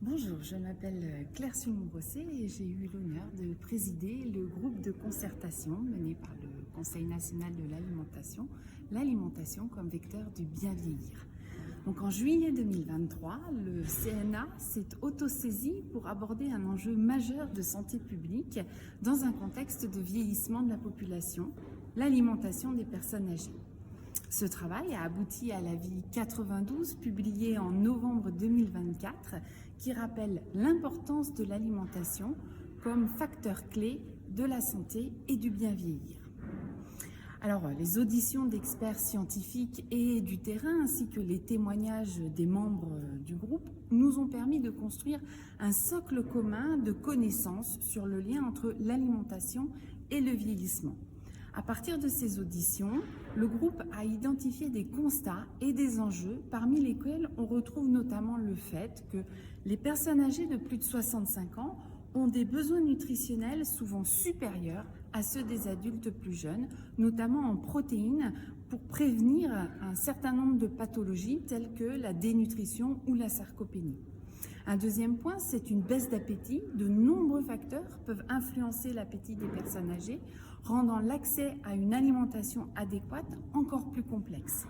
Bonjour, je m'appelle Claire Simon-Brosset et j'ai eu l'honneur de présider le groupe de concertation mené par le Conseil national de l'alimentation, l'alimentation comme vecteur du bien vieillir. Donc en juillet 2023, le CNA s'est autosaisi pour aborder un enjeu majeur de santé publique dans un contexte de vieillissement de la population, l'alimentation des personnes âgées. Ce travail a abouti à l'avis 92 publié en novembre 2024 qui rappelle l'importance de l'alimentation comme facteur clé de la santé et du bien vieillir. Alors, les auditions d'experts scientifiques et du terrain ainsi que les témoignages des membres du groupe nous ont permis de construire un socle commun de connaissances sur le lien entre l'alimentation et le vieillissement. À partir de ces auditions, le groupe a identifié des constats et des enjeux parmi lesquels on retrouve notamment le fait que les personnes âgées de plus de 65 ans ont des besoins nutritionnels souvent supérieurs à ceux des adultes plus jeunes, notamment en protéines, pour prévenir un certain nombre de pathologies telles que la dénutrition ou la sarcopénie. Un deuxième point, c'est une baisse d'appétit. De nombreux facteurs peuvent influencer l'appétit des personnes âgées, rendant l'accès à une alimentation adéquate encore plus complexe.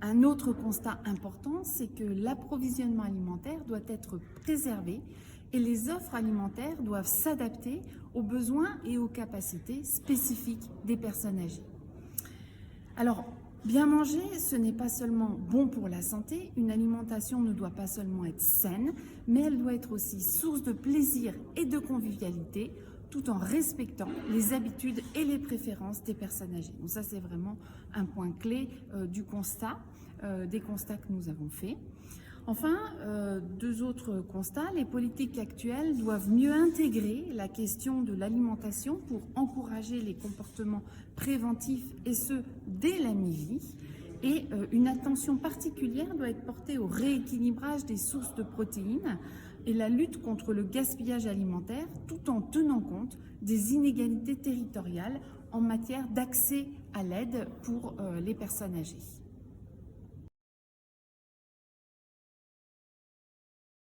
Un autre constat important, c'est que l'approvisionnement alimentaire doit être préservé et les offres alimentaires doivent s'adapter aux besoins et aux capacités spécifiques des personnes âgées. Alors, bien manger, ce n'est pas seulement bon pour la santé. Une alimentation ne doit pas seulement être saine, mais elle doit être aussi source de plaisir et de convivialité, tout en respectant les habitudes et les préférences des personnes âgées. Donc ça, c'est vraiment un point clé des constats que nous avons faits. Enfin, deux autres constats. Les politiques actuelles doivent mieux intégrer la question de l'alimentation pour encourager les comportements préventifs et ce, dès la mi-vie. Et une attention particulière doit être portée au rééquilibrage des sources de protéines et la lutte contre le gaspillage alimentaire, tout en tenant compte des inégalités territoriales en matière d'accès à l'aide pour les personnes âgées.